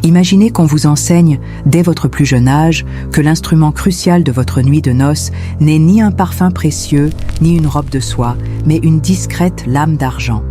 Imaginez qu'on vous enseigne, dès votre plus jeune âge, que l'instrument crucial de votre nuit de noces n'est ni un parfum précieux, ni une robe de soie, mais une discrète lame d'argent.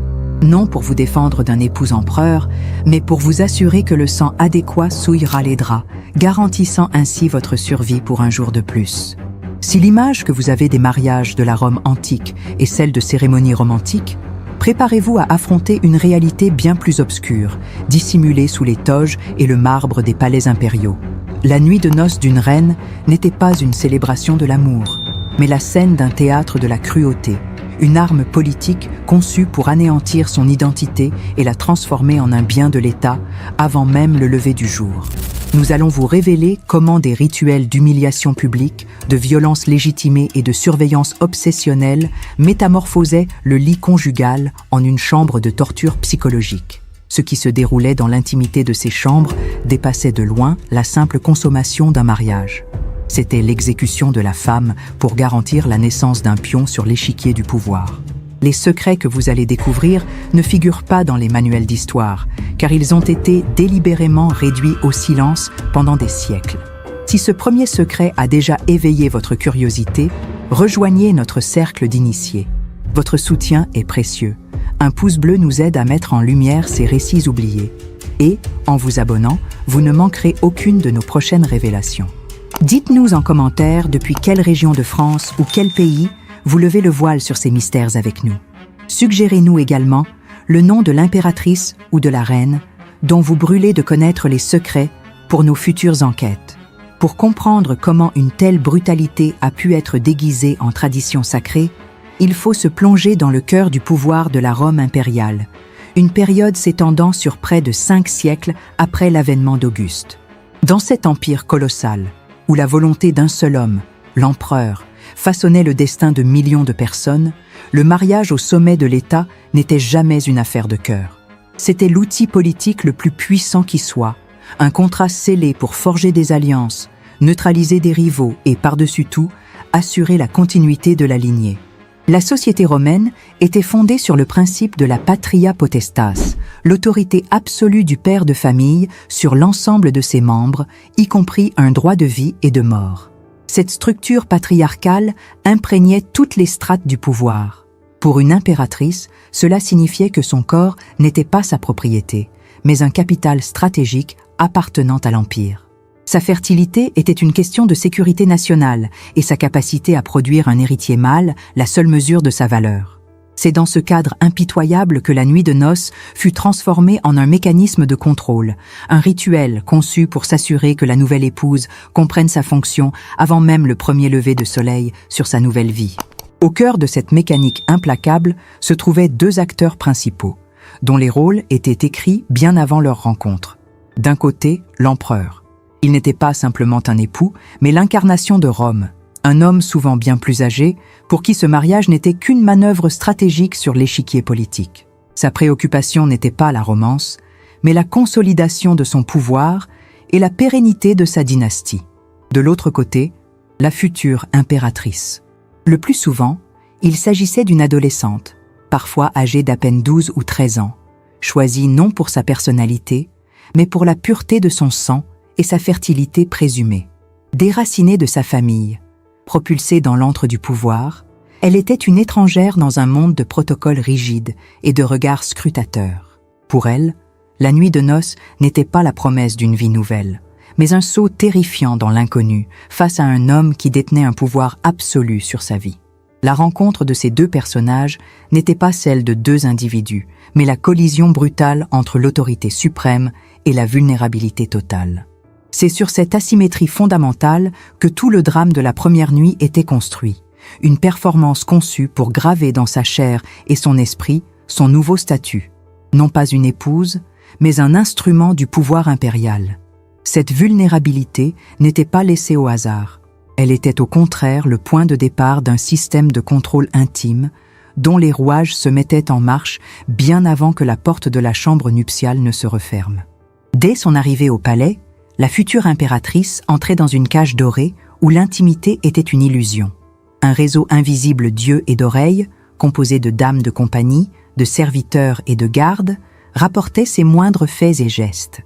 Non pour vous défendre d'un époux empereur, mais pour vous assurer que le sang adéquat souillera les draps, garantissant ainsi votre survie pour un jour de plus. Si l'image que vous avez des mariages de la Rome antique est celle de cérémonies romantiques, préparez-vous à affronter une réalité bien plus obscure, dissimulée sous les toges et le marbre des palais impériaux. La nuit de noces d'une reine n'était pas une célébration de l'amour, mais la scène d'un théâtre de la cruauté, une arme politique conçue pour anéantir son identité et la transformer en un bien de l'État avant même le lever du jour. Nous allons vous révéler comment des rituels d'humiliation publique, de violence légitimée et de surveillance obsessionnelle métamorphosaient le lit conjugal en une chambre de torture psychologique. Ce qui se déroulait dans l'intimité de ces chambres dépassait de loin la simple consommation d'un mariage. C'était l'exécution de la femme pour garantir la naissance d'un pion sur l'échiquier du pouvoir. Les secrets que vous allez découvrir ne figurent pas dans les manuels d'histoire, car ils ont été délibérément réduits au silence pendant des siècles. Si ce premier secret a déjà éveillé votre curiosité, rejoignez notre cercle d'initiés. Votre soutien est précieux. Un pouce bleu nous aide à mettre en lumière ces récits oubliés. Et, en vous abonnant, vous ne manquerez aucune de nos prochaines révélations. Dites-nous en commentaire depuis quelle région de France ou quel pays vous levez le voile sur ces mystères avec nous. Suggérez-nous également le nom de l'impératrice ou de la reine dont vous brûlez de connaître les secrets pour nos futures enquêtes. Pour comprendre comment une telle brutalité a pu être déguisée en tradition sacrée, il faut se plonger dans le cœur du pouvoir de la Rome impériale, une période s'étendant sur près de 5 siècles après l'avènement d'Auguste. Dans cet empire colossal, où la volonté d'un seul homme, l'empereur, façonnait le destin de millions de personnes, le mariage au sommet de l'État n'était jamais une affaire de cœur. C'était l'outil politique le plus puissant qui soit, un contrat scellé pour forger des alliances, neutraliser des rivaux et, par-dessus tout, assurer la continuité de la lignée. La société romaine était fondée sur le principe de la patria potestas, l'autorité absolue du père de famille sur l'ensemble de ses membres, y compris un droit de vie et de mort. Cette structure patriarcale imprégnait toutes les strates du pouvoir. Pour une impératrice, cela signifiait que son corps n'était pas sa propriété, mais un capital stratégique appartenant à l'Empire. Sa fertilité était une question de sécurité nationale et sa capacité à produire un héritier mâle la seule mesure de sa valeur. C'est dans ce cadre impitoyable que la nuit de noces fut transformée en un mécanisme de contrôle, un rituel conçu pour s'assurer que la nouvelle épouse comprenne sa fonction avant même le premier lever de soleil sur sa nouvelle vie. Au cœur de cette mécanique implacable se trouvaient 2 acteurs principaux, dont les rôles étaient écrits bien avant leur rencontre. D'un côté, l'empereur. Il n'était pas simplement un époux, mais l'incarnation de Rome. Un homme souvent bien plus âgé, pour qui ce mariage n'était qu'une manœuvre stratégique sur l'échiquier politique. Sa préoccupation n'était pas la romance, mais la consolidation de son pouvoir et la pérennité de sa dynastie. De l'autre côté, la future impératrice. Le plus souvent, il s'agissait d'une adolescente, parfois âgée d'à peine 12 ou 13 ans, choisie non pour sa personnalité, mais pour la pureté de son sang et sa fertilité présumée. Déracinée de sa famille, propulsée dans l'antre du pouvoir, elle était une étrangère dans un monde de protocoles rigides et de regards scrutateurs. Pour elle, la nuit de noces n'était pas la promesse d'une vie nouvelle, mais un saut terrifiant dans l'inconnu face à un homme qui détenait un pouvoir absolu sur sa vie. La rencontre de ces 2 personnages n'était pas celle de 2 individus, mais la collision brutale entre l'autorité suprême et la vulnérabilité totale. C'est sur cette asymétrie fondamentale que tout le drame de la première nuit était construit, une performance conçue pour graver dans sa chair et son esprit son nouveau statut, non pas une épouse, mais un instrument du pouvoir impérial. Cette vulnérabilité n'était pas laissée au hasard. Elle était au contraire le point de départ d'un système de contrôle intime, dont les rouages se mettaient en marche bien avant que la porte de la chambre nuptiale ne se referme. Dès son arrivée au palais, la future impératrice entrait dans une cage dorée où l'intimité était une illusion. Un réseau invisible d'yeux et d'oreilles, composé de dames de compagnie, de serviteurs et de gardes, rapportait ses moindres faits et gestes.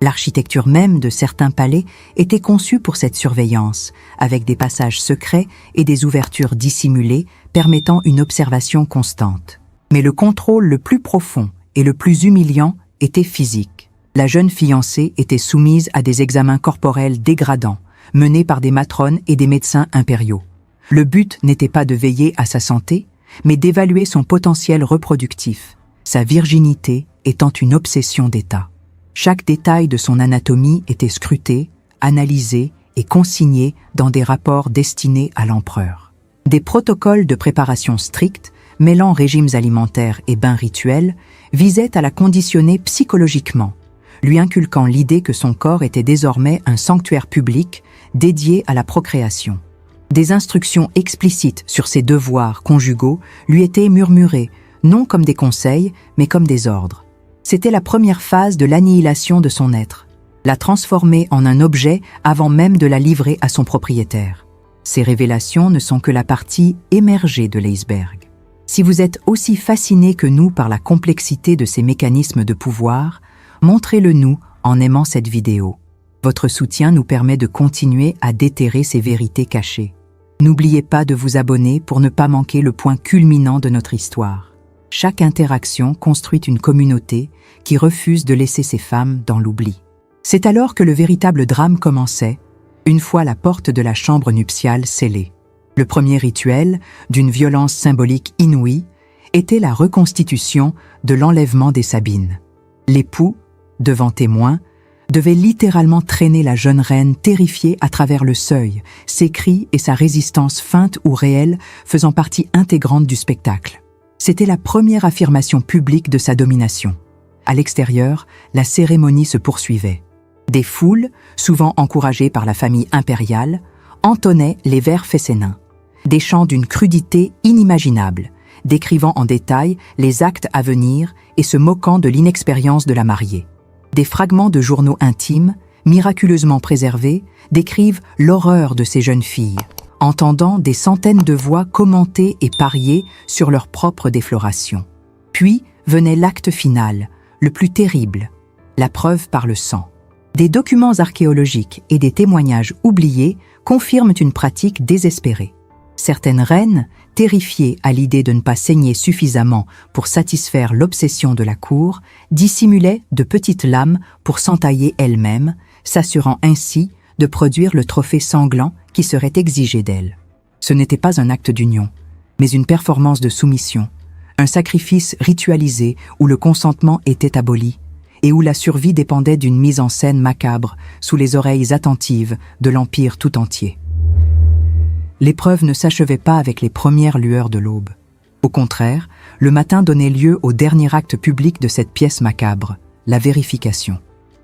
L'architecture même de certains palais était conçue pour cette surveillance, avec des passages secrets et des ouvertures dissimulées permettant une observation constante. Mais le contrôle le plus profond et le plus humiliant était physique. La jeune fiancée était soumise à des examens corporels dégradants, menés par des matrones et des médecins impériaux. Le but n'était pas de veiller à sa santé, mais d'évaluer son potentiel reproductif, sa virginité étant une obsession d'État. Chaque détail de son anatomie était scruté, analysé et consigné dans des rapports destinés à l'empereur. Des protocoles de préparation stricts, mêlant régimes alimentaires et bains rituels, visaient à la conditionner psychologiquement, lui inculquant l'idée que son corps était désormais un sanctuaire public dédié à la procréation. Des instructions explicites sur ses devoirs conjugaux lui étaient murmurées, non comme des conseils, mais comme des ordres. C'était la première phase de l'annihilation de son être, la transformer en un objet avant même de la livrer à son propriétaire. Ces révélations ne sont que la partie émergée de l'iceberg. Si vous êtes aussi fasciné que nous par la complexité de ces mécanismes de pouvoir, montrez-le nous en aimant cette vidéo. Votre soutien nous permet de continuer à déterrer ces vérités cachées. N'oubliez pas de vous abonner pour ne pas manquer le point culminant de notre histoire. Chaque interaction construit une communauté qui refuse de laisser ces femmes dans l'oubli. C'est alors que le véritable drame commençait, une fois la porte de la chambre nuptiale scellée. Le premier rituel, d'une violence symbolique inouïe, était la reconstitution de l'enlèvement des Sabines. L'époux, devant témoins, devait littéralement traîner la jeune reine terrifiée à travers le seuil, ses cris et sa résistance feinte ou réelle faisant partie intégrante du spectacle. C'était la première affirmation publique de sa domination. À l'extérieur, la cérémonie se poursuivait. Des foules, souvent encouragées par la famille impériale, entonnaient les vers fessénins. Des chants d'une crudité inimaginable, décrivant en détail les actes à venir et se moquant de l'inexpérience de la mariée. Des fragments de journaux intimes, miraculeusement préservés, décrivent l'horreur de ces jeunes filles, entendant des centaines de voix commenter et parier sur leur propre défloration. Puis venait l'acte final, le plus terrible, la preuve par le sang. Des documents archéologiques et des témoignages oubliés confirment une pratique désespérée. Certaines reines, terrifiées à l'idée de ne pas saigner suffisamment pour satisfaire l'obsession de la cour, dissimulaient de petites lames pour s'entailler elles-mêmes, s'assurant ainsi de produire le trophée sanglant qui serait exigé d'elle. Ce n'était pas un acte d'union, mais une performance de soumission, un sacrifice ritualisé où le consentement était aboli et où la survie dépendait d'une mise en scène macabre sous les oreilles attentives de l'Empire tout entier. L'épreuve ne s'achevait pas avec les premières lueurs de l'aube. Au contraire, le matin donnait lieu au dernier acte public de cette pièce macabre, la vérification.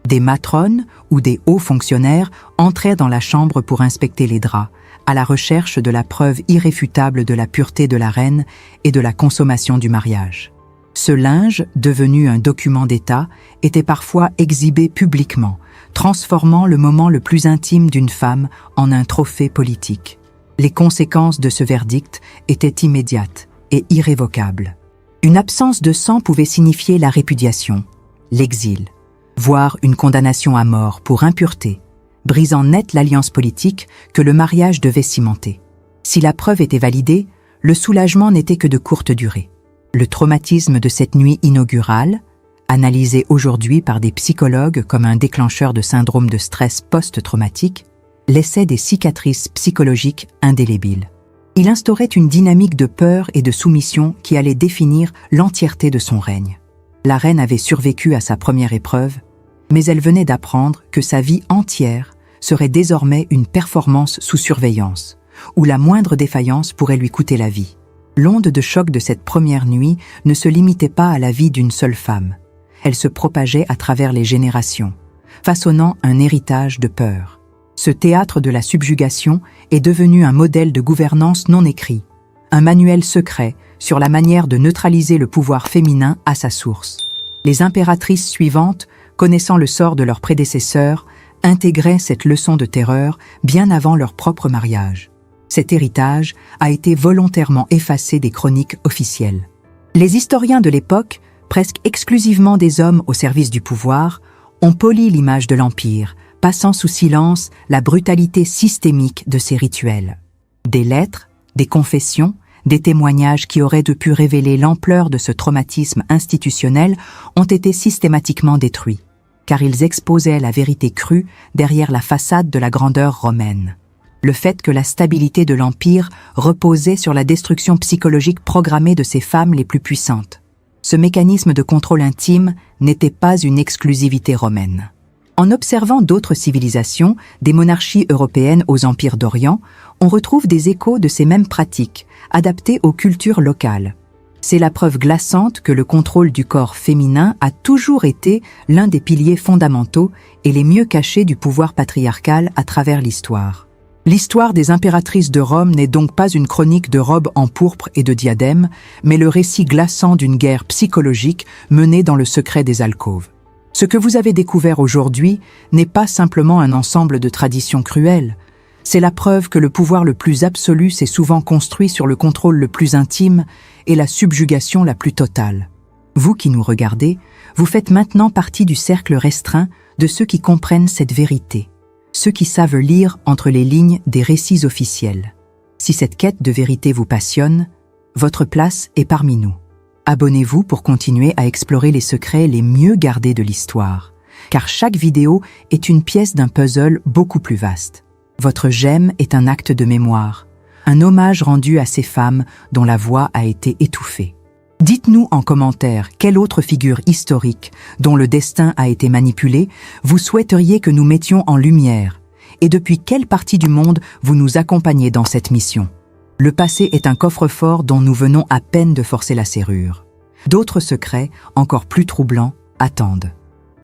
Des matrones ou des hauts fonctionnaires entraient dans la chambre pour inspecter les draps, à la recherche de la preuve irréfutable de la pureté de la reine et de la consommation du mariage. Ce linge, devenu un document d'État, était parfois exhibé publiquement, transformant le moment le plus intime d'une femme en un trophée politique. Les conséquences de ce verdict étaient immédiates et irrévocables. Une absence de sang pouvait signifier la répudiation, l'exil, voire une condamnation à mort pour impureté, brisant net l'alliance politique que le mariage devait cimenter. Si la preuve était validée, le soulagement n'était que de courte durée. Le traumatisme de cette nuit inaugurale, analysé aujourd'hui par des psychologues comme un déclencheur de syndrome de stress post-traumatique, laissait des cicatrices psychologiques indélébiles. Il instaurait une dynamique de peur et de soumission qui allait définir l'entièreté de son règne. La reine avait survécu à sa première épreuve, mais elle venait d'apprendre que sa vie entière serait désormais une performance sous surveillance, où la moindre défaillance pourrait lui coûter la vie. L'onde de choc de cette première nuit ne se limitait pas à la vie d'une seule femme. Elle se propageait à travers les générations, façonnant un héritage de peur. Ce théâtre de la subjugation est devenu un modèle de gouvernance non écrit, un manuel secret sur la manière de neutraliser le pouvoir féminin à sa source. Les impératrices suivantes, connaissant le sort de leurs prédécesseurs, intégraient cette leçon de terreur bien avant leur propre mariage. Cet héritage a été volontairement effacé des chroniques officielles. Les historiens de l'époque, presque exclusivement des hommes au service du pouvoir, On polit l'image de l'Empire, passant sous silence la brutalité systémique de ces rituels. Des lettres, des confessions, des témoignages qui auraient pu révéler l'ampleur de ce traumatisme institutionnel ont été systématiquement détruits, car ils exposaient la vérité crue derrière la façade de la grandeur romaine. Le fait que la stabilité de l'Empire reposait sur la destruction psychologique programmée de ses femmes les plus puissantes. Ce mécanisme de contrôle intime n'était pas une exclusivité romaine. En observant d'autres civilisations, des monarchies européennes aux empires d'Orient, on retrouve des échos de ces mêmes pratiques, adaptées aux cultures locales. C'est la preuve glaçante que le contrôle du corps féminin a toujours été l'un des piliers fondamentaux et les mieux cachés du pouvoir patriarcal à travers l'histoire. L'histoire des impératrices de Rome n'est donc pas une chronique de robes en pourpre et de diadèmes, mais le récit glaçant d'une guerre psychologique menée dans le secret des alcôves. Ce que vous avez découvert aujourd'hui n'est pas simplement un ensemble de traditions cruelles. C'est la preuve que le pouvoir le plus absolu s'est souvent construit sur le contrôle le plus intime et la subjugation la plus totale. Vous qui nous regardez, vous faites maintenant partie du cercle restreint de ceux qui comprennent cette vérité, ceux qui savent lire entre les lignes des récits officiels. Si cette quête de vérité vous passionne, votre place est parmi nous. Abonnez-vous pour continuer à explorer les secrets les mieux gardés de l'histoire, car chaque vidéo est une pièce d'un puzzle beaucoup plus vaste. Votre j'aime est un acte de mémoire, un hommage rendu à ces femmes dont la voix a été étouffée. Dites-nous en commentaire quelle autre figure historique, dont le destin a été manipulé, vous souhaiteriez que nous mettions en lumière, et depuis quelle partie du monde vous nous accompagnez dans cette mission. Le passé est un coffre-fort dont nous venons à peine de forcer la serrure. D'autres secrets, encore plus troublants, attendent.